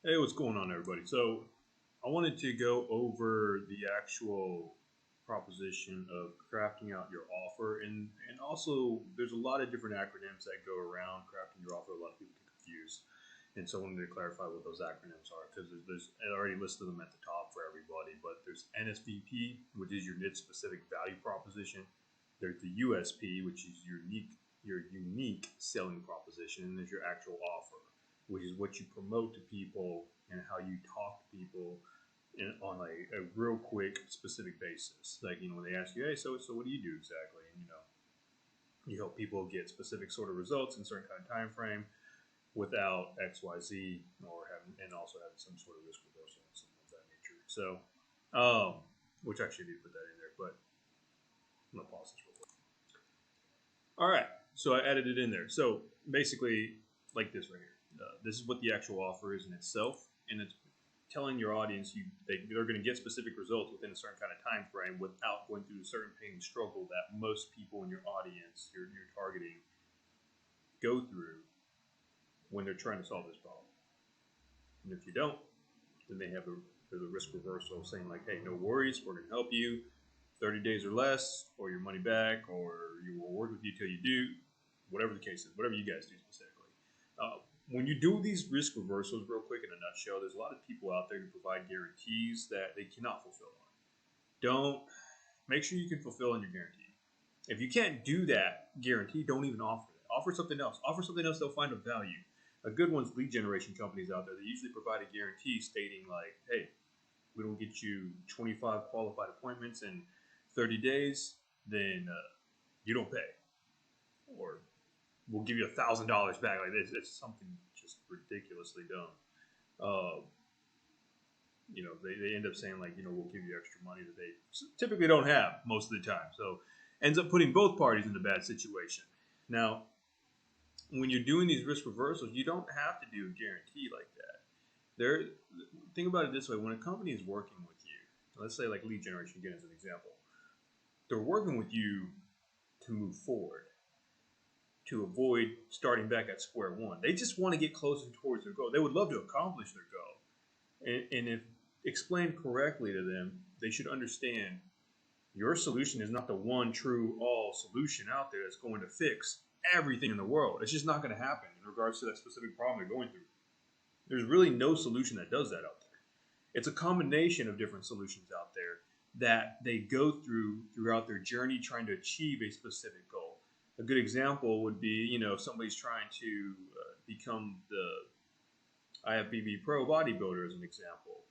Hey, what's going on, everybody? So, I wanted to go over the actual proposition of crafting out your offer, and also there's a lot of different acronyms that go around crafting your offer. A lot of people get confused, and so I wanted to clarify what those acronyms are because there's I already listed them at the top for everybody. But there's NSVP, which is your niche specific value proposition. There's the USP, which is your unique selling proposition, and there's your actual offer, which is what you promote to people and how you talk to people on a real quick, specific basis. Like, when they ask you, hey, so what do you do exactly? And, you help people get specific sort of results in a certain kind of time frame without X, Y, Z, and also having some sort of risk reversal and something of that nature. So, which actually I need to put that in there, but I'm going to pause this real quick. All right, so I added it in there. So basically, like this right here. This is what the actual offer is in itself, and it's telling your audience they're going to get specific results within a certain kind of time frame without going through a certain pain and struggle that most people in your audience you're targeting go through when they're trying to solve this problem. And if you don't, then they have the risk reversal saying like, hey, no worries, we're going to help you 30 days or less, or your money back, or you will work with you till you do, whatever the case is, whatever you guys do specifically. When you do these risk reversals, real quick in a nutshell, there's a lot of people out there who provide guarantees that they cannot fulfill on. Don't make sure you can fulfill on your guarantee. If you can't do that guarantee, don't even offer it. Offer something else. Offer something else they'll find of value. A good one's lead generation companies out there. They usually provide a guarantee stating like, hey, we don't get you 25 qualified appointments in 30 days, then you don't pay. Or we'll give you $1,000 back. Like this, it's something just ridiculously dumb. They end up saying like, we'll give you extra money that they typically don't have most of the time. So ends up putting both parties in a bad situation. Now, when you're doing these risk reversals, you don't have to do a guarantee like that. Think about it this way: when a company is working with you, let's say like lead generation again as an example, they're working with you to move forward, to avoid starting back at square one. They just want to get closer towards their goal. They would love to accomplish their goal. And if explained correctly to them, they should understand your solution is not the one true all solution out there that's going to fix everything in the world. It's just not going to happen in regards to that specific problem they're going through. There's really no solution that does that out there. It's a combination of different solutions out there that they go throughout their journey trying to achieve a specific goal. A good example would be, if somebody's trying to become the IFBB Pro bodybuilder as an example.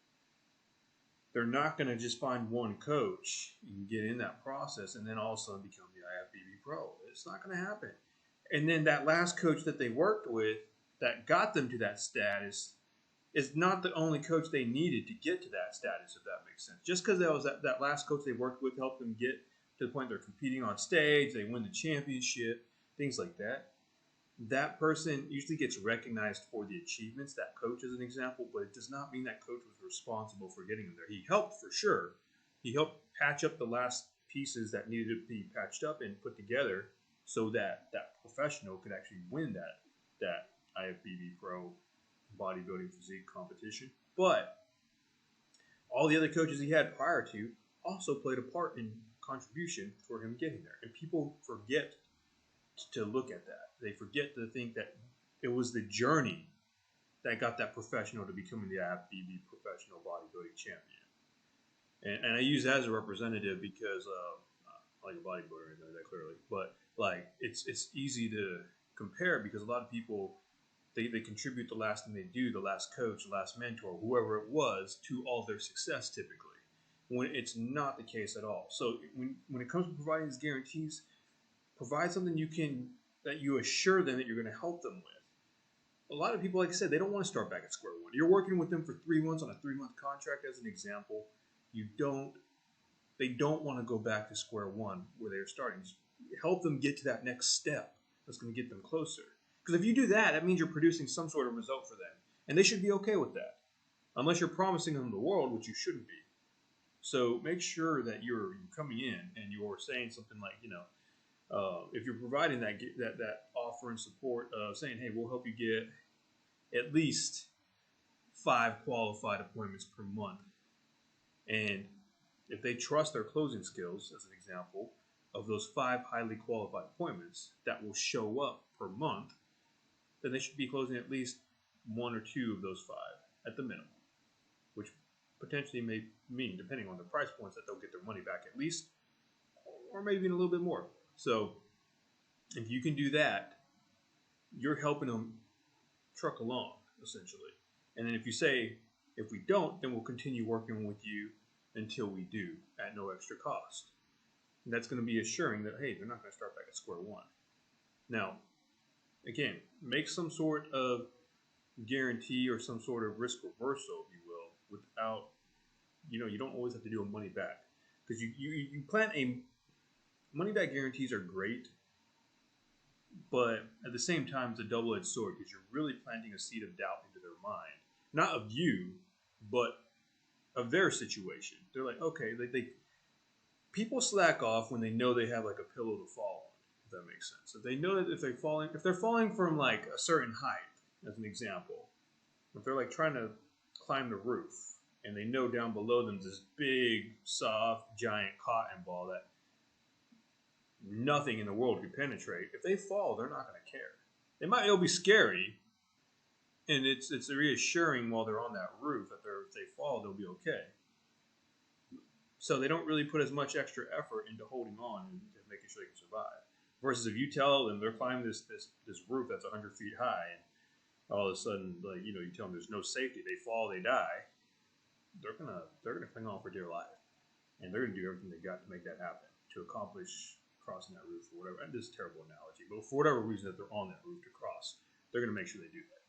They're not going to just find one coach and get in that process and then all of a sudden become the IFBB Pro. It's not going to happen. And then that last coach that they worked with that got them to that status is not the only coach they needed to get to that status, if that makes sense. Just because that last coach they worked with helped them get to the point they're competing on stage, they win the championship, things like that. That person usually gets recognized for the achievements, that coach as an example, but it does not mean that coach was responsible for getting them there. He helped for sure. He helped patch up the last pieces that needed to be patched up and put together so that professional could actually win that IFBB Pro bodybuilding physique competition. But all the other coaches he had prior to also played a part in contribution for him getting there. And people forget to look at that. They forget to think that it was the journey that got that professional to becoming the IFBB professional bodybuilding champion. And I use that as a representative because like a bodybuilder, I know that clearly. But like it's easy to compare because a lot of people they contribute the last thing they do, the last coach, the last mentor, whoever it was, to all their success typically, when it's not the case at all. So when it comes to providing these guarantees, provide something that you assure them that you're going to help them with. A lot of people, like I said, they don't want to start back at square one. You're working with them for 3 months on a 3-month contract as an example. They don't want to go back to square one where they're starting. Just help them get to that next step that's going to get them closer. Because if you do that, that means you're producing some sort of result for them. And they should be okay with that. Unless you're promising them the world, which you shouldn't be. So make sure that you're coming in and you're saying something like, if you're providing that offer and support of saying, hey, we'll help you get at least 5 qualified appointments per month. And if they trust their closing skills, as an example, of those 5 highly qualified appointments that will show up per month, then they should be closing at least 1 or 2 of those 5 at the minimum, which potentially may mean, depending on the price points, that they'll get their money back at least, or maybe even a little bit more. So if you can do that, you're helping them truck along, essentially. And then if you say, if we don't, then we'll continue working with you until we do at no extra cost. And that's going to be assuring that, hey, they're not going to start back at square one. Now, again, make some sort of guarantee or some sort of risk reversal, if you will, without, you don't always have to do a money back. Because you plant a money back guarantees are great, but at the same time, it's a double-edged sword because you're really planting a seed of doubt into their mind. Not of you, but of their situation. They're like, okay, people slack off when they know they have like a pillow to fall on, if that makes sense. If they know that if they're falling from like a certain height, as an example, if they're like trying to climb the roof and they know down below them this big, soft, giant cotton ball that nothing in the world could penetrate, if they fall, they're not going to care. It'll be scary, and it's reassuring while they're on that roof that if they fall, they'll be okay. So they don't really put as much extra effort into holding on and making sure they can survive. Versus if you tell them they're climbing this roof that's 100 feet high, and all of a sudden, like, you tell them there's no safety, they fall, they die, they're gonna cling on for dear life, and they're gonna do everything they got to make that happen, to accomplish crossing that roof or whatever. And this is a terrible analogy, but for whatever reason that they're on that roof to cross, they're gonna make sure they do that.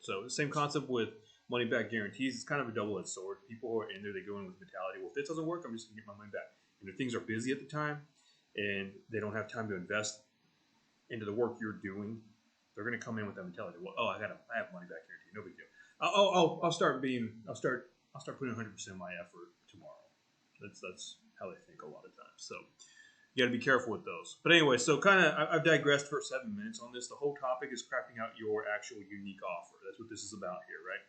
So the same concept with money back guarantees. It's kind of a double-edged sword. People who are in there, they go in with the mentality, well, if this doesn't work, I'm just gonna get my money back. And if things are busy at the time and they don't have time to invest into the work you're doing, they're gonna come in with that mentality. Well, I have money back guarantee, no big deal. I'll start putting 100% of my effort tomorrow. That's how they think a lot of times. So you got to be careful with those. But anyway, so I've digressed for 7 minutes on this. The whole topic is crafting out your actual unique offer. That's what this is about here, right?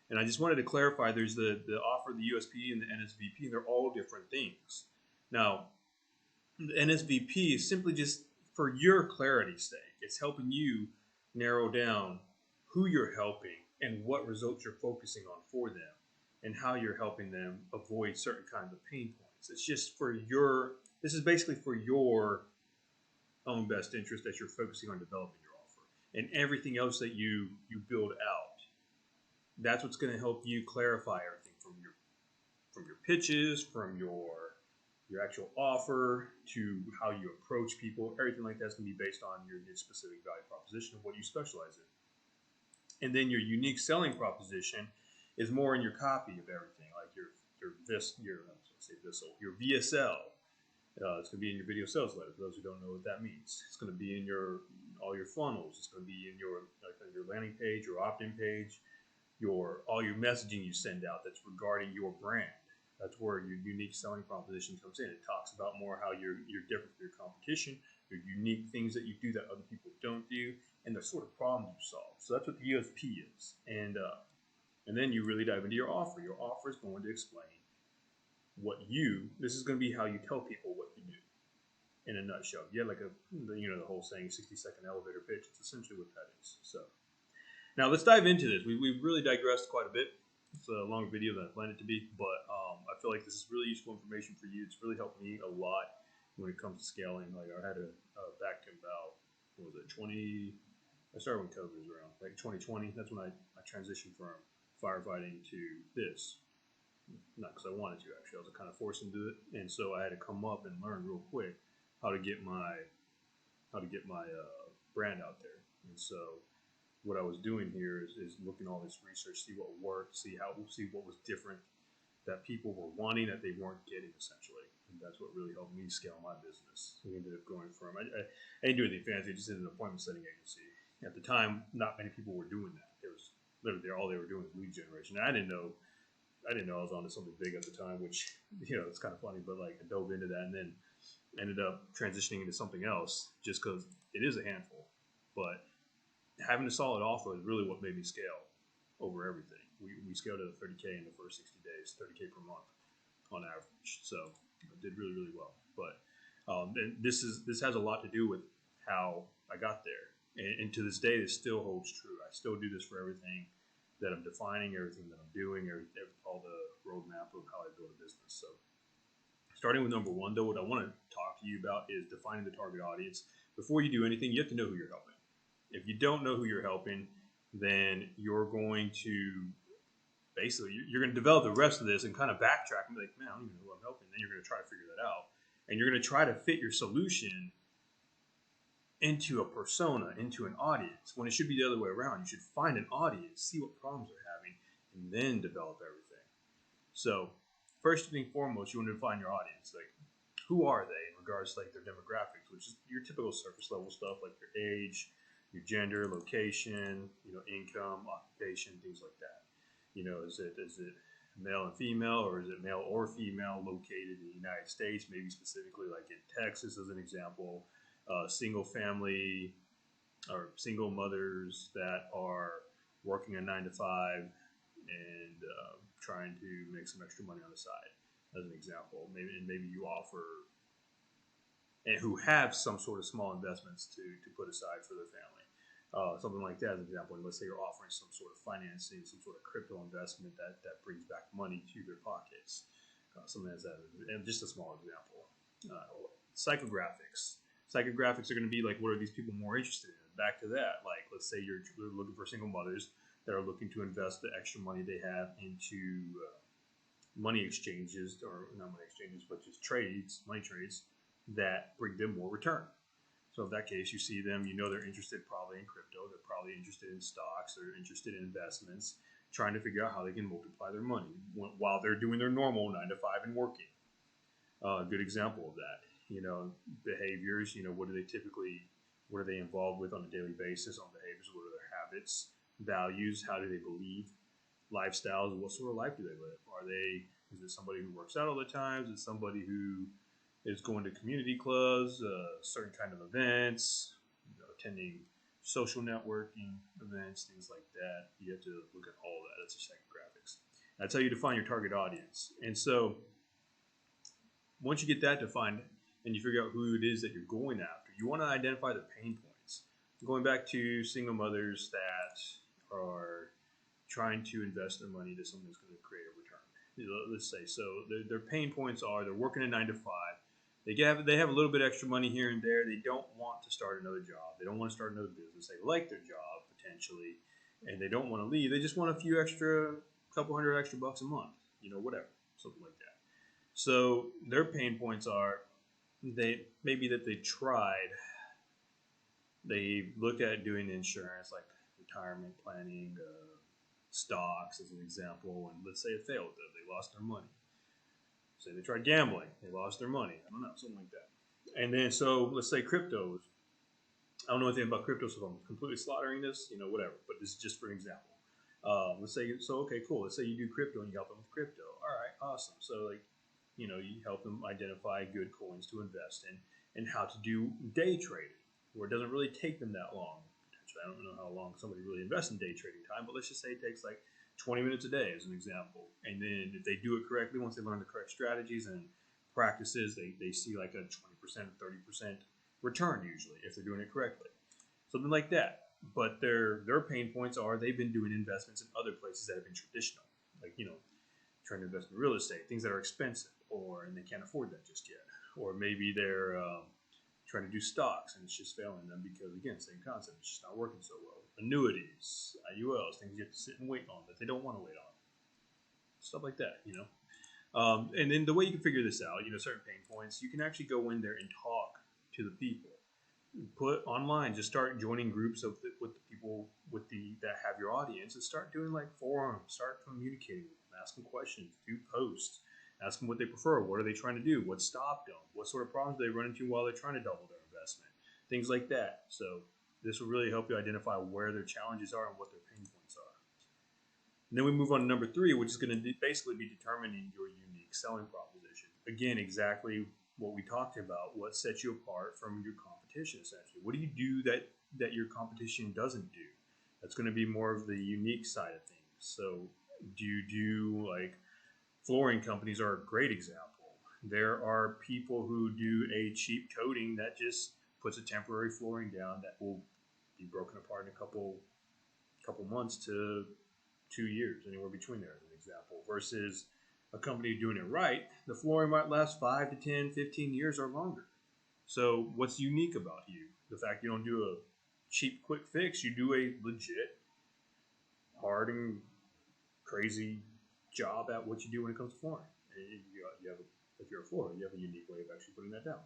And I just wanted to clarify, there's the offer, the USP, and the NSVP, and they're all different things. Now, the NSVP is simply just for your clarity's sake. It's helping you narrow down who you're helping and what results you're focusing on for them and how you're helping them avoid certain kinds of pain points. It's just this is basically for your own best interest that you're focusing on developing your offer. And everything else that you build out, that's what's going to help you clarify everything from your pitches, from your actual offer, to how you approach people. Everything like that's going to be based on your specific value proposition of what you specialize in. And then your unique selling proposition is more in your copy of everything, like your VSL. It's going to be in your video sales letter, for those who don't know what that means. It's going to be in all your funnels. It's going to be in your landing page, your opt-in page, all your messaging you send out that's regarding your brand. That's where your unique selling proposition comes in. It talks about more how you're different from your competition, your unique things that you do that other people don't do, and the sort of problems you solve. So that's what the USP is. And then you really dive into your offer. Your offer is going to explain this is going to be how you tell people what you do in a nutshell. Yeah, like the whole saying 60-second elevator pitch. It's essentially what that is. So now let's dive into this. We've really digressed quite a bit. It's a longer video than I planned it to be, but I feel like this is really useful information for you. It's really helped me a lot when it comes to scaling. Like I had back in about, I started when COVID was around, like 2020. That's when I transitioned from firefighting to this. Not because I wanted to, actually. I was kind of forced into it, and so I had to come up and learn real quick how to get my brand out there. And so what I was doing here is looking at all this research, see what worked, see what was different that people were wanting that they weren't getting, essentially. And that's what really helped me scale my business. We ended up going from I didn't do anything fancy. I just did an appointment setting agency. At the time, not many people were doing that. It was literally all they were doing was lead generation. And I didn't know I was onto something big at the time, which it's kind of funny. But like I dove into that and then ended up transitioning into something else just because it is a handful. But having a solid offer is really what made me scale. over everything. We scaled to 30K in the first 60 days, 30K per month on average. So did really, really well. But and this has a lot to do with how I got there. And to this day, this still holds true. I still do this for everything that I'm defining, everything that I'm doing, all the roadmap of how I build a business. So starting with number one, though, what I want to talk to you about is defining the target audience. Before you do anything, you have to know who you're helping. If you don't know who you're helping, then you're going to basically you're going to develop the rest of this and kind of backtrack and be like, man, I don't even know who I'm helping. Then you're going to try to figure that out, and you're going to try to fit your solution into a persona, into an audience, when it should be the other way around. You should find an audience, see what problems they're having, and then develop everything. So first thing foremost, you want to define your audience. Like, who are they in regards to like their demographics, which is your typical surface level stuff like your age, your gender, location, income, occupation, things like that. Is it male and female, or is it male or female located in the United States, maybe specifically like in Texas as an example, single family or single mothers that are working a 9 to 5 and trying to make some extra money on the side, as an example. Maybe you offer, and who have some sort of small investments to put aside for their family. Something like that as an example. And let's say you're offering some sort of financing, some sort of crypto investment that brings back money to their pockets. Something as that, and just a small example. Psychographics. Psychographics are going to be like, what are these people more interested in? Back to that, like let's say you're looking for single mothers that are looking to invest the extra money they have into money exchanges, or not money exchanges, but just money trades that bring them more return. So in that case, you see them, they're interested probably in crypto, they're probably interested in stocks, they're interested in investments, trying to figure out how they can multiply their money while they're doing their normal 9 to 5 and working. A good example of that, behaviors, what are they involved with on a daily basis on behaviors, what are their habits, values, how do they believe, lifestyles, what sort of life do they live? Is it somebody who works out all the time? Is it somebody who is going to community clubs, certain kind of events, attending social networking events, things like that? You have to look at all that. That's your psychographics. That's how you define your target audience. And so once you get that defined and you figure out who it is that you're going after, you want to identify the pain points. Going back to single mothers that are trying to invest their money into something that's going to create a return. Let's say, so their pain points are they're working a 9 to 5. They have a little bit extra money here and there. They don't want to start another job. They don't want to start another business. They like their job potentially, and they don't want to leave. They just want a few extra, couple hundred extra bucks a month, whatever, something like that. So their pain points are they tried. They looked at doing insurance, like retirement planning, stocks as an example, and let's say it failed. They lost their money. Say they tried gambling, they lost their money. I don't know, something like that. And then, so let's say cryptos. I don't know anything about crypto, so I'm completely slaughtering this, whatever. But this is just for an example. Let's say, okay, cool. Let's say you do crypto and you help them with crypto. All right, awesome. So you help them identify good coins to invest in and how to do day trading, where it doesn't really take them that long. I don't know how long somebody really invests in day trading time, but let's just say it takes like 20 minutes a day as an example. And then if they do it correctly, once they learn the correct strategies and practices, they see like a 20%, 30% return usually if they're doing it correctly. Something like that. But their pain points are they've been doing investments in other places that have been traditional. Like, trying to invest in real estate, things that are expensive, and they can't afford that just yet. Or maybe they're trying to do stocks and it's just failing them because, again, same concept, it's just not working so well. Annuities, IULs, things you have to sit and wait on that they don't want to wait on. Stuff like that, And then the way you can figure this out, certain pain points, you can actually go in there and talk to the people. Put online, just start joining groups with the people that have your audience, and start doing like forums, start communicating with them, ask them questions, do posts, ask them what they prefer, what are they trying to do, what stopped them, what sort of problems do they run into while they're trying to double their investment, things like that. So this will really help you identify where their challenges are and what their pain points are. And then we move on to number 3, which is going to basically be determining your unique selling proposition. Again, exactly what we talked about, what sets you apart from your competition, essentially. What do you do that your competition doesn't do? That's going to be more of the unique side of things. So do you do like flooring companies are a great example. There are people who do a cheap coating that just puts a temporary flooring down that will be broken apart in a couple months to 2 years, anywhere between there, as an example. Versus a company doing it right, the flooring might last 5 to 10, 15 years or longer. So what's unique about you? The fact you don't do a cheap, quick fix, you do a legit, hard and crazy job at what you do when it comes to flooring. You have if you're a floorer, you have a unique way of actually putting that down.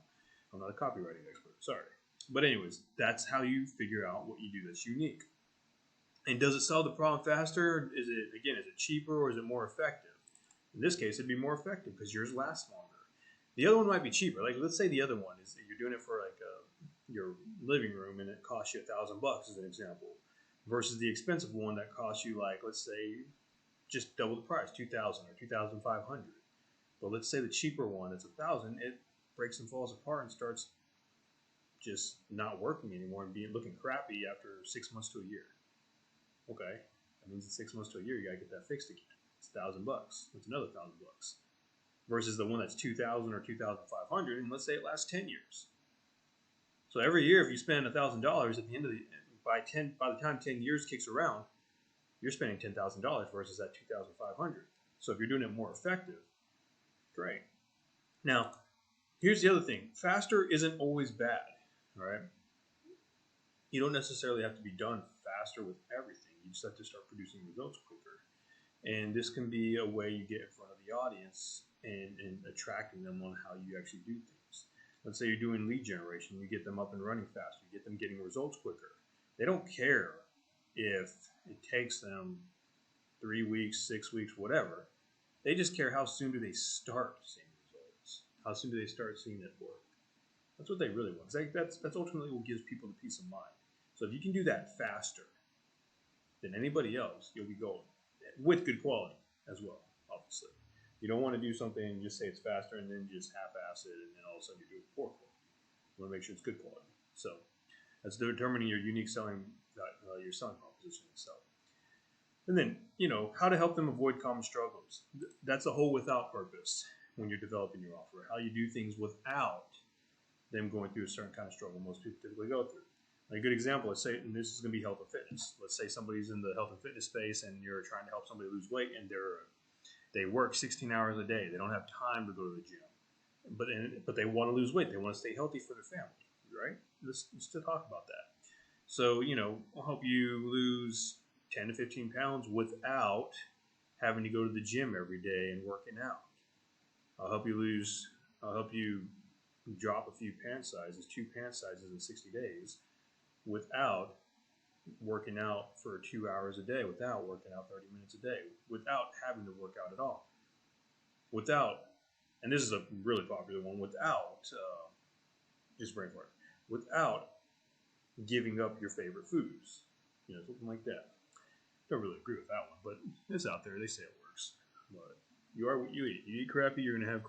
I'm not a copywriting expert, sorry. But anyways, that's how you figure out what you do that's unique. And does it solve the problem faster? Is it cheaper or is it more effective? In this case, it'd be more effective because yours lasts longer. The other one might be cheaper. Like, let's say the other one is that you're doing it for like your living room and it costs you $1,000 as an example, versus the expensive one that costs you, like, let's say just double the price, $2,000 or $2,500. But let's say the cheaper one that's $1,000, it breaks and falls apart and starts just not working anymore and looking crappy after 6 months to a year. Okay, that means in 6 months to a year you gotta get that fixed again. It's $1,000. That's another $1,000. Versus the one that's $2,000 or $2,500, and let's say it lasts 10 years. So every year, if you spend $1,000, at the end of by the time 10 years kicks around, you're spending $10,000 versus that $2,500. So if you're doing it more effective, great. Now, here's the other thing: faster isn't always bad. All right, you don't necessarily have to be done faster with everything. You just have to start producing results quicker. And this can be a way you get in front of the audience and attracting them on how you actually do things. Let's say you're doing lead generation, you get them up and running faster, you get them getting results quicker. They don't care if it takes them 3 weeks, 6 weeks, whatever. They just care how soon do they start seeing results. How soon do they start seeing it work? That's what they really want. That's ultimately what gives people the peace of mind. So if you can do that faster than anybody else, you'll be golden, with good quality as well, obviously. You don't want to do something and just say it's faster and then just half-ass it and then all of a sudden you do it poor quality. You want to make sure it's good quality. So that's determining your unique selling, your selling proposition itself. And then, how to help them avoid common struggles. That's a whole without purpose when you're developing your offer. How you do things without them going through a certain kind of struggle most people typically go through. A good example, let's say, and this is going to be health and fitness. Let's say somebody's in the health and fitness space and you're trying to help somebody lose weight and they work 16 hours a day. They don't have time to go to the gym, but they want to lose weight. They want to stay healthy for their family, right? Let's talk about that. So, I'll help you lose 10 to 15 pounds without having to go to the gym every day and working out. I'll help you drop a few pant sizes, 2 pant sizes in 60 days without working out for 2 hours a day, without working out 30 minutes a day, without having to work out at all. And this is a really popular one, without giving up your favorite foods. Something like that. Don't really agree with that one, but it's out there. They say it works. But you are what you eat. You eat crappy, you're going to have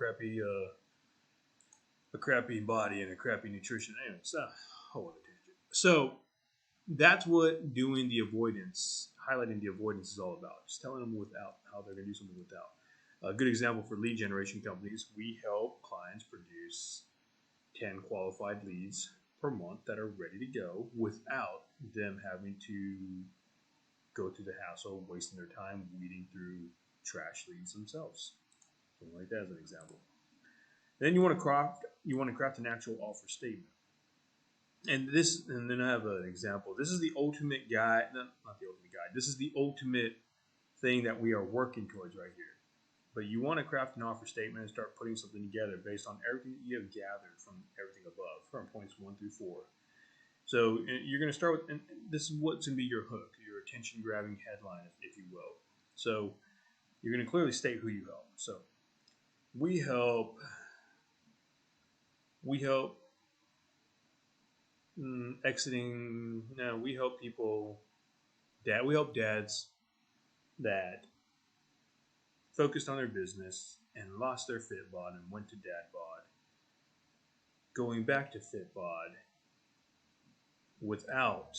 a crappy body and a crappy nutrition. Anyway, it's a whole other tangent. So that's what highlighting the avoidance is all about. Just telling them without, how they're going to do something without. A good example for lead generation companies, we help clients produce 10 qualified leads per month that are ready to go without them having to go through the hassle of wasting their time weeding through trash leads themselves. Something like that as an example. Then you want to craft an actual offer statement. And then I have an example. This is the ultimate guide, not the ultimate guide. This is the ultimate thing that we are working towards right here. But you want to craft an offer statement and start putting something together based on everything that you have gathered from everything above, from points 1 through 4. So you're going to start with, and this is what's going to be your hook, your attention-grabbing headline, if you will. So you're going to clearly state who you help. So we help we help dads that focused on their business and lost their fit bod and went to dad bod, going back to fit bod without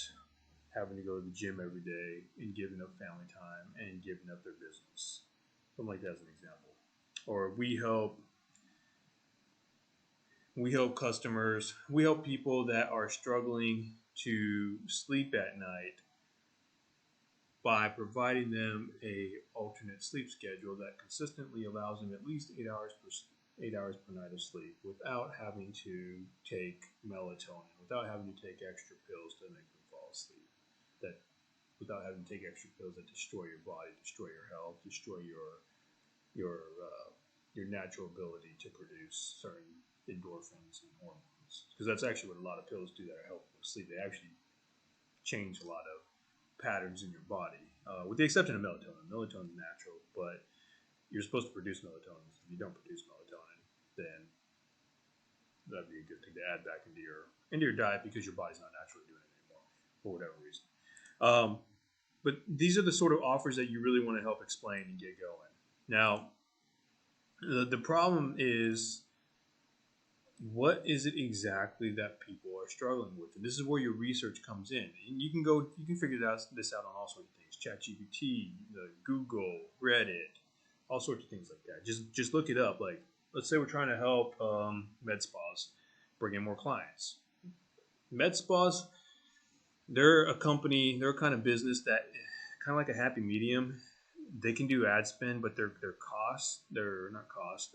having to go to the gym every day and giving up family time and giving up their business. Something like that as an example. Or we help customers, we help people that are struggling to sleep at night by providing them a alternate sleep schedule that consistently allows them at least 8 hours per night of sleep without having to take melatonin, without having to take extra pills to make them fall asleep, that without having to take extra pills that destroy your body, destroy your health, destroy your your natural ability to produce certain endorphins and hormones. Because that's actually what a lot of pills do that are helpful with sleep. They actually change a lot of patterns in your body, with the exception of melatonin. Melatonin is natural, but you're supposed to produce melatonin. If you don't produce melatonin, then that'd be a good thing to add back into your diet because your body's not naturally doing it anymore for whatever reason. But these are the sort of offers that you really want to help explain and get going. Now, the problem is, what is it exactly that people are struggling with? And this is where your research comes in. And you can figure this out on all sorts of things: ChatGPT, Google, Reddit, all sorts of things like that. Just look it up. Like, let's say we're trying to help med spas bring in more clients. Med spas, they're a company, they're a kind of business that kind of like a happy medium. They can do ad spend, but their costs, they're not costs,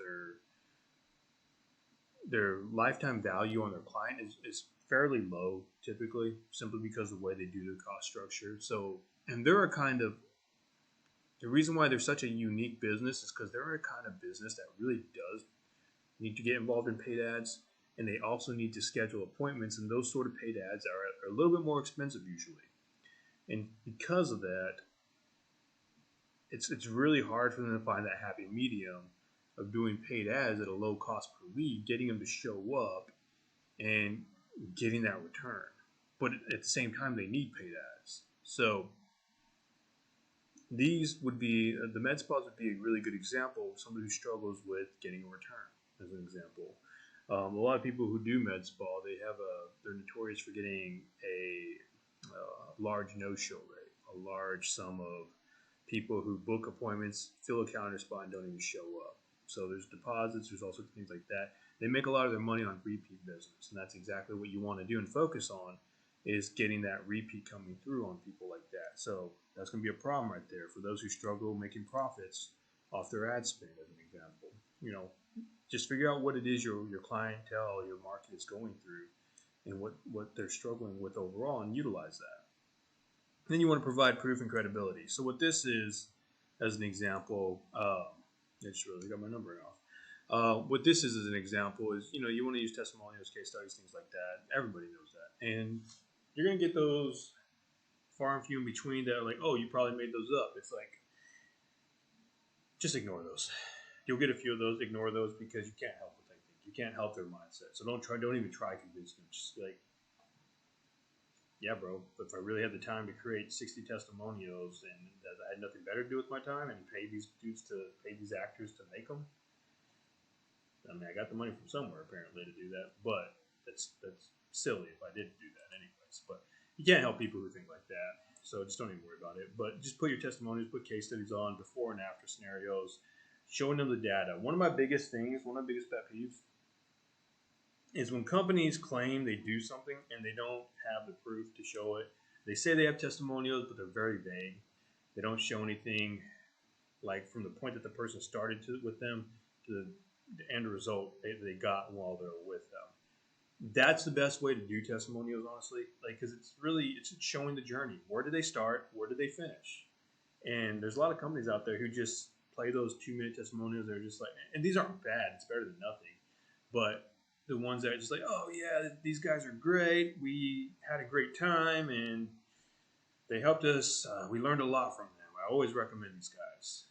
their lifetime value on their client is fairly low typically, simply because of the way they do their cost structure. So, and they're a kind of, the reason why they're such a unique business is because they're a kind of business that really does need to get involved in paid ads, and they also need to schedule appointments, and those sort of paid ads are a little bit more expensive usually. And because of that, it's really hard for them to find that happy medium of doing paid ads at a low cost per lead, getting them to show up and getting that return. But at the same time, they need paid ads. So these would be, the med spas would be a really good example of somebody who struggles with getting a return, as an example. A lot of people who do med spa, they're notorious for getting a large no-show rate, a large sum of people who book appointments, fill a calendar spot, and don't even show up. So there's deposits, there's all sorts of things like that. They make a lot of their money on repeat business, and that's exactly what you want to do and focus on, is getting that repeat coming through on people like that. So that's going to be a problem right there for those who struggle making profits off their ad spend, as an example. Just figure out what it is your clientele, your market is going through, and what they're struggling with overall, and utilize that. Then you want to provide proof and credibility. So what this is, as an example, I just really got my number off. What this is as an example is, you want to use testimonials, case studies, things like that. Everybody knows that. And you're going to get those far and few in between that are like, oh, you probably made those up. It's like, just ignore those. You'll get a few of those, ignore those, because you can't help what they think. You can't help their mindset. So don't even try convincing them. Just be like, yeah, bro, if I really had the time to create 60 testimonials and I had nothing better to do with my time and pay these actors to make them, I mean, I got the money from somewhere apparently to do that, but that's silly if I didn't do that anyways. But you can't help people who think like that, so just don't even worry about it. But just put your testimonials, put case studies on, before and after scenarios, showing them the data. One of my biggest pet peeves is when companies claim they do something and they don't have the proof to show it. They say they have testimonials, but they're very vague. They don't show anything, like from the point that the person started with them to the end result they got while they were with them. That's the best way to do testimonials, honestly, because it's showing the journey. Where did they start? Where did they finish? And there's a lot of companies out there who just play those 2-minute testimonials. They're just like, and these aren't bad. It's better than nothing. But the ones that are just like, oh yeah, these guys are great. We had a great time and they helped us. We learned a lot from them. I always recommend these guys.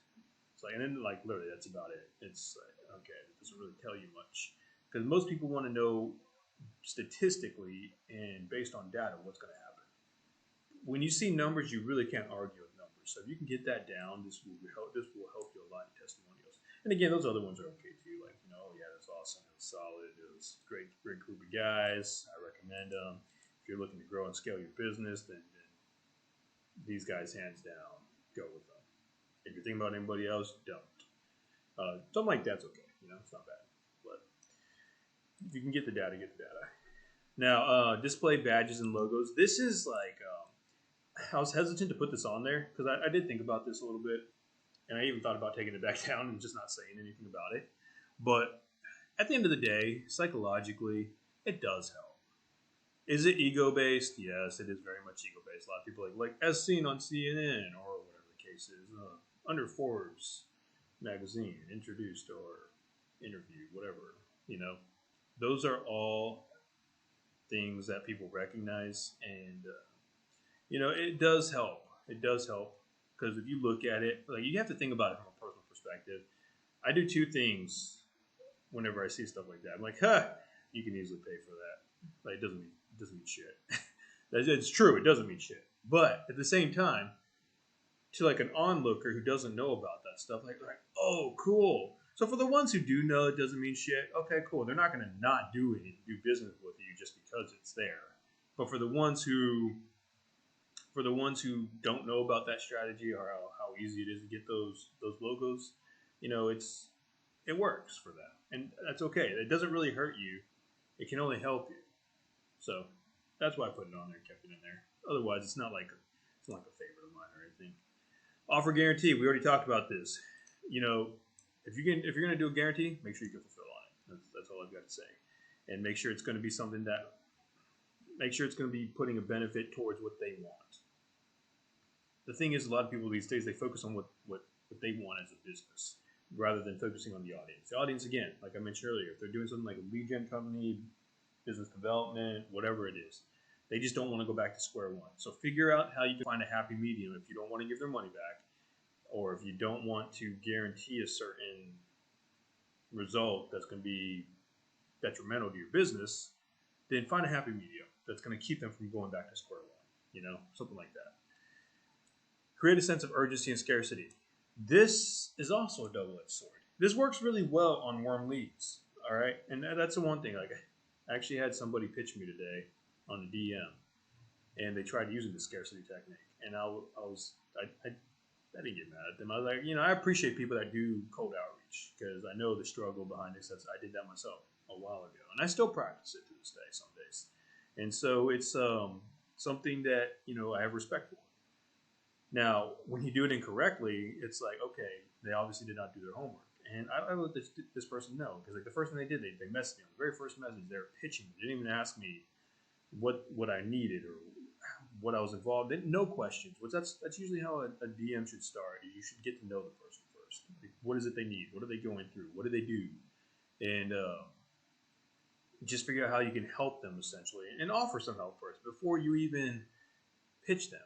It's like, and then literally that's about it. It's like, okay, it doesn't really tell you much, because most people want to know statistically and based on data what's going to happen. When you see numbers, you really can't argue with numbers. So if you can get that down, this will help you a lot in testimonials. And again, those other ones are okay too. Like, oh yeah, that's awesome. It was solid. It was great group of guys. I recommend them. If you're looking to grow and scale your business, then these guys, hands down, go with them. If you're thinking about anybody else, don't. Something like that's okay. It's not bad. But if you can get the data, get the data. Now, display badges and logos. This is like, I was hesitant to put this on there because I did think about this a little bit, and I even thought about taking it back down and just not saying anything about it. But at the end of the day, psychologically, it does help. Is it ego based? Yes, it is very much ego based. A lot of people like as seen on CNN or whatever the case is, under Forbes magazine, introduced or interviewed, whatever. Those are all things that people recognize, and it does help. It does help because if you look at it, like you have to think about it from a personal perspective. I do two things whenever I see stuff like that. I'm like, you can easily pay for that. Like, it doesn't mean shit. It's true, it doesn't mean shit. But at the same time, to like an onlooker who doesn't know about that stuff, like, oh, cool. So for the ones who do know it doesn't mean shit, okay, cool. They're not going to not do it and do business with you just because it's there. But for the ones who don't know about that strategy or how easy it is to get those logos, it works for them, and that's okay. It doesn't really hurt you. It can only help you. So that's why I put it on there, kept it in there. Otherwise, it's not like a favorite of mine or anything. Offer guarantee. We already talked about this. If you're gonna do a guarantee, make sure you can fulfill on it. That's all I've got to say. And make sure it's going to be something make sure it's going to be putting a benefit towards what they want. The thing is, a lot of people these days, they focus on what they want as a business rather than focusing on the audience. The audience, again, like I mentioned earlier, if they're doing something like a lead gen company, business development, whatever it is, they just don't want to go back to square one. So figure out how you can find a happy medium if you don't want to give their money back, or if you don't want to guarantee a certain result that's going to be detrimental to your business, then find a happy medium that's going to keep them from going back to square one. Something like that. Create a sense of urgency and scarcity. This is also a double-edged sword. This works really well on warm leads, all right? And that's the one thing. Like, I actually had somebody pitch me today on the DM, and they tried using the scarcity technique. And I didn't get mad at them. I was like, I appreciate people that do cold outreach because I know the struggle behind it. Since I did that myself a while ago, and I still practice it to this day some days. And so it's something that I have respect for. Now, when you do it incorrectly, it's like, okay, they obviously did not do their homework. And I let this person know because like the first thing they did, they messaged me on the very first message. They were pitching. They didn't even ask me what I needed or what I was involved in. No questions. That's usually how a DM should start. You should get to know the person first. Like, what is it they need? What are they going through? What do they do? And just figure out how you can help them essentially and offer some help first before you even pitch them.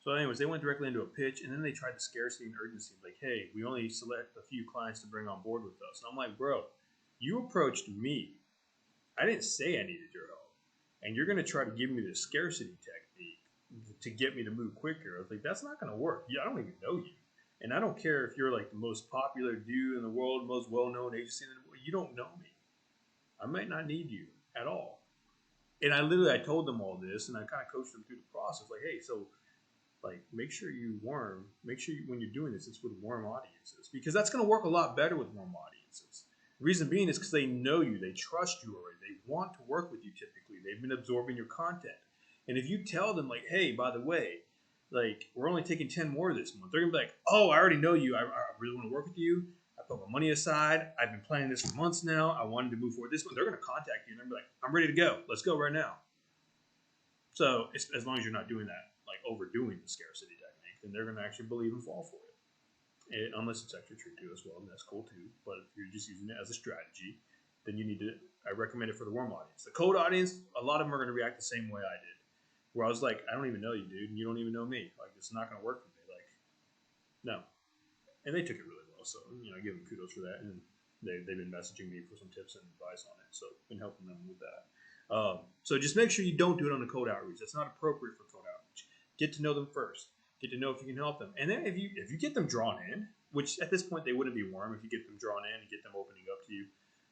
So anyways, they went directly into a pitch, and then they tried the scarcity and urgency. Like, hey, we only select a few clients to bring on board with us. And I'm like, bro, you approached me. I didn't say I needed your help. And you're going to try to give me the scarcity technique to get me to move quicker. I was like, that's not going to work. I don't even know you. And I don't care if you're like the most popular dude in the world, most well-known agency in the world. You don't know me. I might not need you at all. And I told them all this, and I kind of coached them through the process. Like, hey, so make sure when you're doing this, it's with warm audiences because that's going to work a lot better with warm audiences. The reason being is because they know you, they trust you already, they want to work with you typically. They've been absorbing your content. And if you tell them like, hey, by the way, like we're only taking 10 more this month, they're going to be like, oh, I already know you. I really want to work with you. I put my money aside. I've been planning this for months now. I wanted to move forward this month. They're going to contact you and they're going to be like, I'm ready to go. Let's go right now. So as long as you're not doing that, like overdoing the scarcity technique, then they're going to actually believe and fall for it. Unless it's actually true too as well, and that's cool too. But if you're just using it as a strategy, then I recommend it for the warm audience. The cold audience, a lot of them are going to react the same way I did. Where I was like, I don't even know you, dude, and you don't even know me. Like, it's not going to work for me. Like, no. And they took it really well, so, I give them kudos for that. And they've been messaging me for some tips and advice on it, so I've been helping them with that. So just make sure you don't do it on the cold outreach. That's not appropriate for cold outreach. Get to know them first. Get to know if you can help them. And then if you get them drawn in, which at this point they wouldn't be warm if you get them drawn in and get them opening up to you.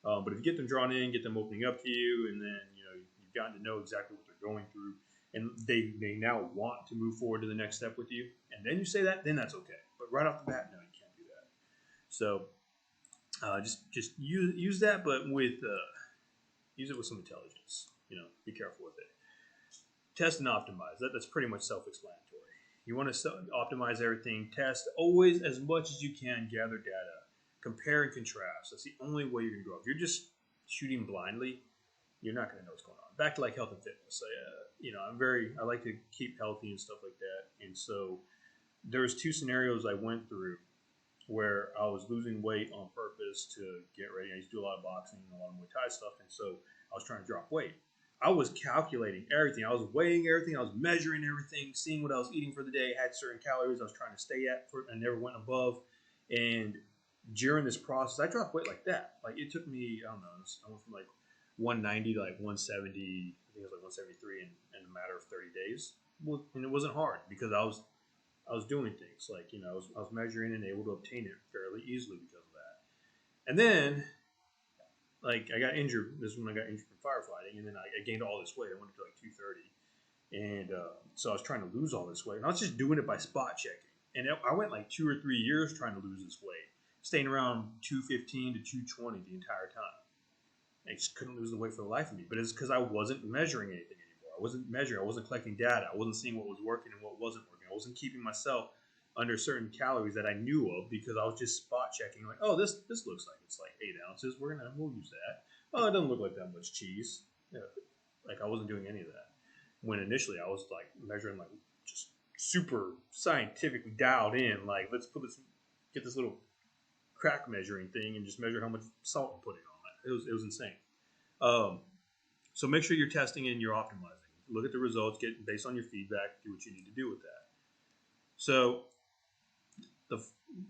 But if you get them drawn in, get them opening up to you, and then you've gotten to know exactly what they're going through, and they now want to move forward to the next step with you, and then you say that, then that's okay. But right off the bat, no, you can't do that. So just use that, but with use it with some intelligence. Be careful with it. Test and optimize. That's pretty much self-explanatory. You want to optimize everything. Test always as much as you can. Gather data. Compare and contrast. That's the only way you're going to grow. If you're just shooting blindly, you're not going to know what's going on. Back to like health and fitness. I like to keep healthy and stuff like that. And so there's two scenarios I went through where I was losing weight on purpose to get ready. I used to do a lot of boxing and a lot of Muay Thai stuff, and so I was trying to drop weight. I was calculating everything. I was weighing everything. I was measuring everything, seeing what I was eating for the day. I had certain calories I was trying to stay at. I never went above. And during this process, I dropped weight like that. Like it took me, I don't know, I went from like 190 to like 170. I think it was like 173 in a matter of 30 days. Well, and it wasn't hard because I was doing things like I was measuring and able to obtain it fairly easily because of that. And then like I got injured. This is when I got injured from firefighting, and then I gained all this weight. I went up to like 230, and so I was trying to lose all this weight. And I was just doing it by spot checking, and I went like 2 or 3 years trying to lose this weight, staying around 215 to 220 the entire time. I just couldn't lose the weight for the life of me. But it's because I wasn't measuring anything anymore. I wasn't measuring. I wasn't collecting data. I wasn't seeing what was working and what wasn't working. I wasn't keeping myself under certain calories that I knew of because I was just spot checking. Like, oh, this looks like it's like 8 ounces. We'll use that. Oh, it doesn't look like that much cheese. Like I wasn't doing any of that. When initially I was like measuring like just super scientifically dialed in. Like get this little crack measuring thing and just measure how much salt I'm putting on it. It was insane. So make sure you're testing and you're optimizing. Look at the results, get based on your feedback, do what you need to do with that. So the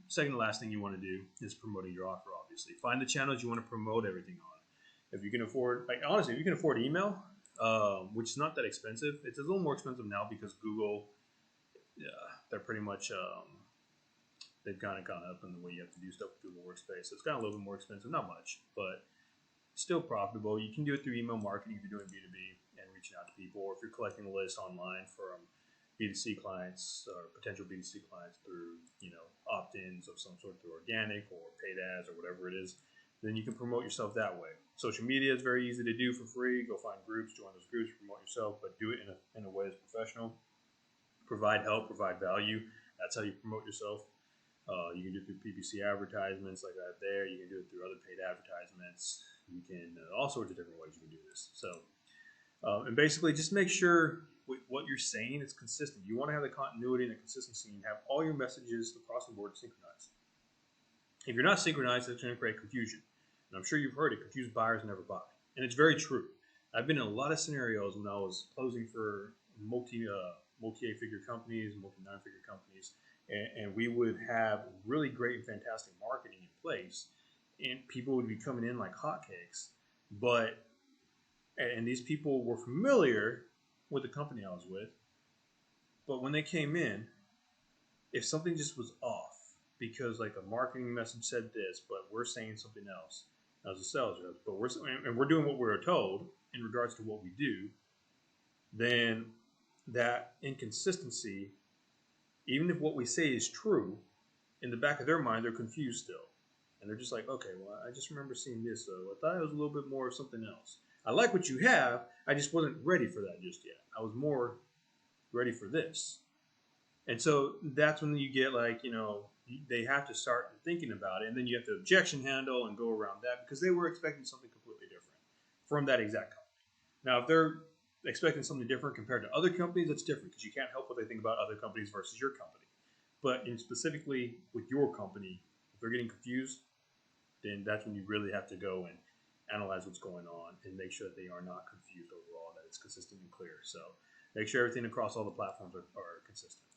second to last thing you want to do is promoting your offer, obviously. Find the channels you want to promote everything on. If you can afford, like honestly, if you can afford email, which is not that expensive, it's a little more expensive now because Google, they're pretty much, they've kind of gone up in the way you have to do stuff with Google Workspace. So it's gotten a little bit more expensive, not much, but still profitable. You can do it through email marketing if you're doing B2B and reaching out to people, or if you're collecting a list online from B2C clients or potential B2C clients through, opt-ins of some sort through organic or paid ads or whatever it is, then you can promote yourself that way. Social media is very easy to do for free. Go find groups, join those groups, promote yourself, but do it in a way that's professional. Provide help, provide value. That's how you promote yourself. You can do it through PPC advertisements like that there. You can do it through other paid advertisements. You can, all sorts of different ways you can do this. So, and basically just make sure what you're saying is consistent. You want to have the continuity and the consistency and have all your messages across the board synchronized. If you're not synchronized, it's going to create confusion. And I'm sure you've heard it, confused buyers never buy. And it's very true. I've been in a lot of scenarios when I was closing for multi-8-figure companies, multi-9-figure companies, and we would have really great and fantastic marketing in place, and people would be coming in like hotcakes. And these people were familiar with the company I was with, but when they came in, if something just was off, because like a marketing message said this, but we're saying something else as a sales rep, but we're doing what we're told in regards to what we do, then that inconsistency, even if what we say is true, in the back of their mind, they're confused still. And they're just like, okay, well, I just remember seeing this, so I thought it was a little bit more of something else. I like what you have, I just wasn't ready for that just yet. I was more ready for this. And so that's when you get like, they have to start thinking about it, and then you have to objection handle and go around that because they were expecting something completely different from that exact company. Now, if they're expecting something different compared to other companies, that's different because you can't help what they think about other companies versus your company. But specifically with your company, if they're getting confused, then that's when you really have to go and analyze what's going on and make sure that they are not confused overall, that it's consistent and clear. So make sure everything across all the platforms are consistent.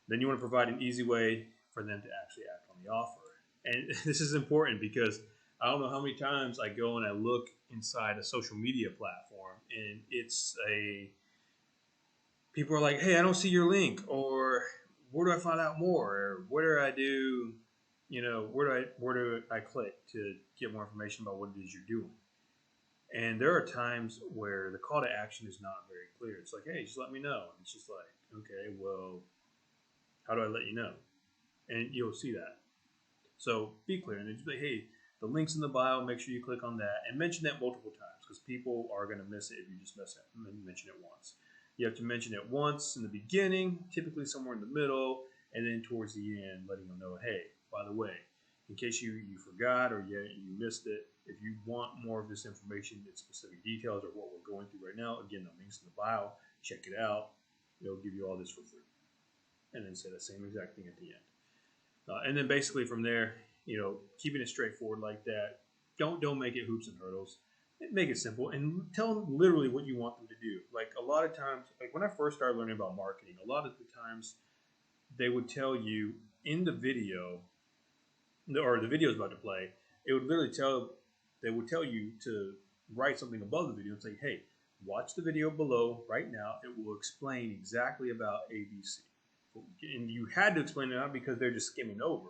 Then you want to provide an easy way for them to actually act on the offer. And this is important because I don't know how many times I go and I look inside a social media platform and people are like, hey, I don't see your link, or where do I find out more? Or where do I do, where do I click to get more information about what it is you're doing? And there are times where the call to action is not very clear. It's like, hey, just let me know. And it's just like, okay, well, how do I let you know? And you'll see that. So be clear. And then just like, hey, the link's in the bio. Make sure you click on that and mention that multiple times because people are going to miss it if you just mention it once. You have to mention it once in the beginning, typically somewhere in the middle, and then towards the end, letting them know, hey, by the way, in case you forgot or you missed it, if you want more of this information in specific details or what we're going through right now, again, the link's in the bio. Check it out. It'll give you all this for free. And then say the same exact thing at the end. And then basically from there, keeping it straightforward like that. Don't make it hoops and hurdles. Make it simple and tell them literally what you want them to do. Like a lot of times, like when I first started learning about marketing, a lot of the times they would tell you in the video, or the video is about to play, it would literally they would tell you to write something above the video and say, hey, watch the video below right now. It will explain exactly about ABC. And you had to explain it out because they're just skimming over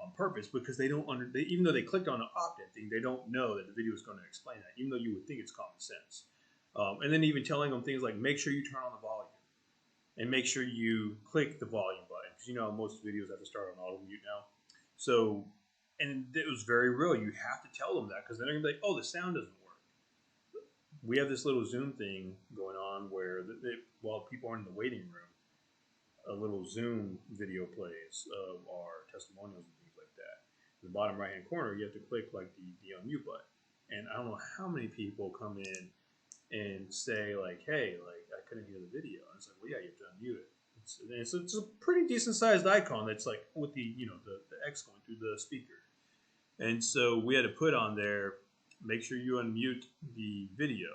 on purpose because they don't even though they clicked on the opt-in thing, they don't know that the video is going to explain that, even though you would think it's common sense. And then even telling them things like make sure you turn on the volume and make sure you click the volume button because most videos have to start on auto mute now. So, and it was very real. You have to tell them that because then they're gonna be like, oh, the sound doesn't work. We have this little Zoom thing going on where while people are in the waiting room, a little Zoom video plays of our testimonials and things like that. In the bottom right hand corner, you have to click like the unmute button. And I don't know how many people come in and say like, hey, like I couldn't hear the video. And it's like, well, yeah, you have to unmute it. It's a pretty decent sized icon that's like with the X going through the speaker. And so we had to put on there, make sure you unmute the video.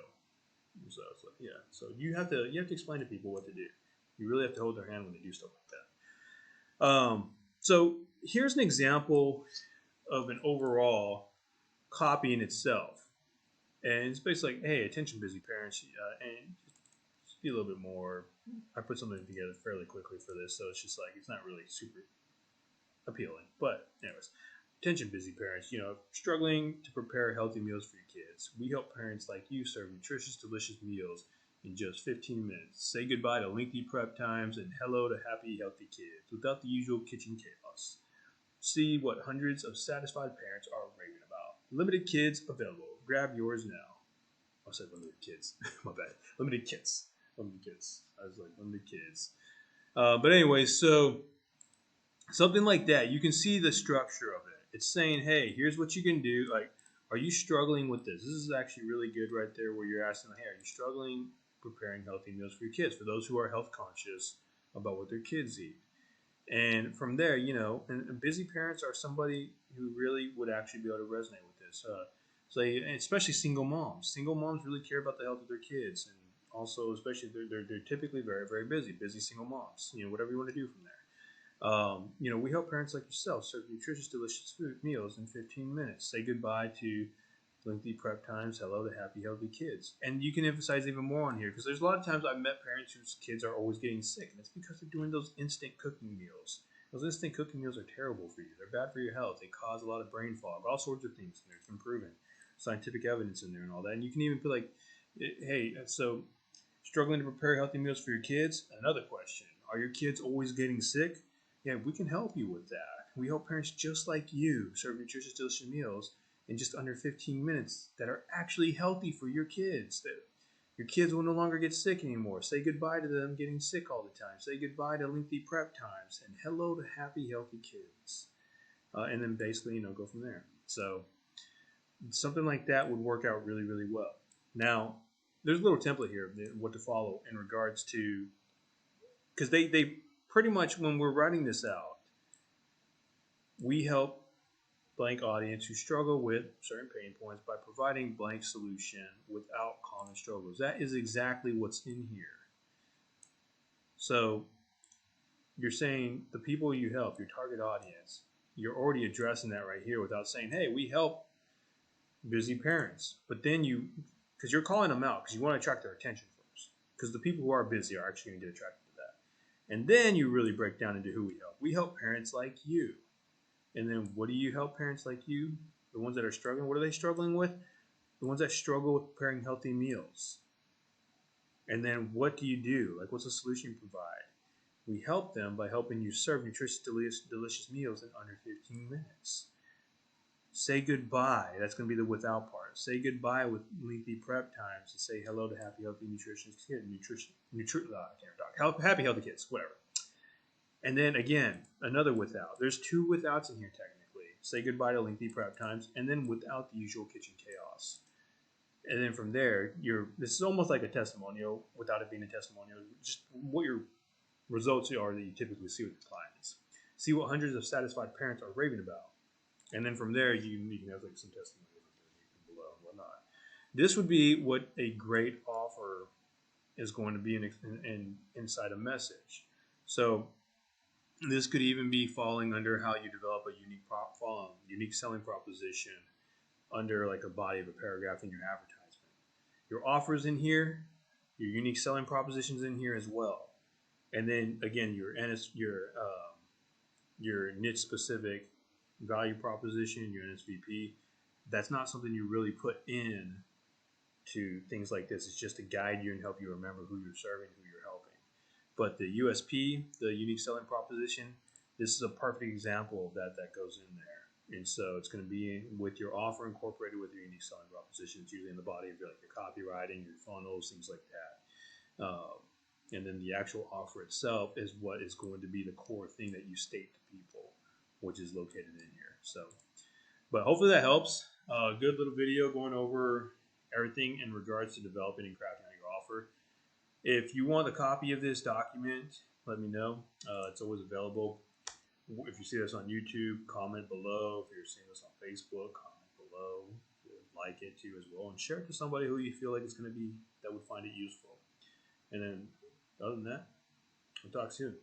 So it's like, yeah. So you have to explain to people what to do. You really have to hold their hand when they do stuff like that. So here's an example of an overall copy in itself. And it's basically like, hey, attention busy parents, and just be a little bit more. I put something together fairly quickly for this, so it's just like, it's not really super appealing. But anyways, attention busy parents, struggling to prepare healthy meals for your kids. We help parents like you serve nutritious, delicious meals in just 15 minutes. Say goodbye to lengthy prep times and hello to happy, healthy kids without the usual kitchen chaos. See what hundreds of satisfied parents are raving about. Limited kids available. Grab yours now. I said limited kids. My bad. Limited kits. Limited kids. I was like limited kids. But anyway, so something like that. You can see the structure of it. It's saying, hey, here's what you can do. Like, are you struggling with this? This is actually really good right there where you're asking, hey, are you struggling preparing healthy meals for your kids? For those who are health conscious about what their kids eat. And from there, and busy parents are somebody who really would actually be able to resonate with this. So, especially single moms. Single moms really care about the health of their kids. And also, especially, they're typically very, very busy single moms. Whatever you want to do from there. We help parents like yourself serve nutritious, delicious food meals in 15 minutes. Say goodbye to lengthy prep times. Hello to happy, healthy kids. And you can emphasize even more on here because there's a lot of times I've met parents whose kids are always getting sick, and it's because they're doing those instant cooking meals. Those instant cooking meals are terrible for you. They're bad for your health. They cause a lot of brain fog, all sorts of things. There's been proven scientific evidence in there and all that. And you can even put like, hey, so struggling to prepare healthy meals for your kids? Another question. Are your kids always getting sick? Yeah, we can help you with that. We help parents just like you serve nutritious, delicious meals in just under 15 minutes that are actually healthy for your kids. That your kids will no longer get sick anymore. Say goodbye to them getting sick all the time. Say goodbye to lengthy prep times. And hello to happy, healthy kids. And then basically, go from there. So something like that would work out really, really well. Now, there's a little template here of what to follow in regards to, because they pretty much, when we're writing this out, we help blank audience who struggle with certain pain points by providing blank solution without common struggles. That is exactly what's in here. So you're saying the people you help, your target audience, you're already addressing that right here without saying, hey, we help busy parents. But then because you're calling them out because you want to attract their attention first. Because the people who are busy are actually going to get attracted to that. And then you really break down into who we help. We help parents like you. And then what do you help parents like you? The ones that are struggling, what are they struggling with? the ones that struggle with preparing healthy meals. And then what do you do? Like, what's the solution you provide? We help them by helping you serve nutritious, delicious meals in under 15 minutes. Say goodbye. That's going to be the without part. Say goodbye with lengthy prep times to say hello to happy, healthy, nutritious kids. I can't talk. Happy, healthy kids. Whatever. And then again, another without. There's two withouts in here technically. Say goodbye to lengthy prep times, and then without the usual kitchen chaos. And then from there, this is almost like a testimonial without it being a testimonial. Just what your results are that you typically see with your clients. See what hundreds of satisfied parents are raving about. And then from there, you can have like some testimonials below and whatnot. This would be what a great offer is going to be inside a message. So this could even be falling under how you develop a unique selling proposition under like a body of a paragraph in your advertisement. Your offers in here, your unique selling propositions in here as well, and then again your niche specific value proposition, your NSVP. That's not something you really put in to things like this. It's just to guide you and help you remember who you're serving, who you're helping. But the USP, the unique selling proposition, this is a perfect example of that goes in there. And so it's going to be with your offer incorporated with your unique selling proposition. It's usually in the body of your copywriting, your funnels, things like that. And then the actual offer itself is what is going to be the core thing that you state to people, which is located in here. So, but hopefully that helps. Good little video going over everything in regards to developing and crafting your offer. If you want a copy of this document, let me know. It's always available. If you see this on YouTube, comment below. If you're seeing this on Facebook, comment below. Like it too as well, and share it to somebody who you feel like it's going to be that would find it useful. And then, other than that, we'll talk soon.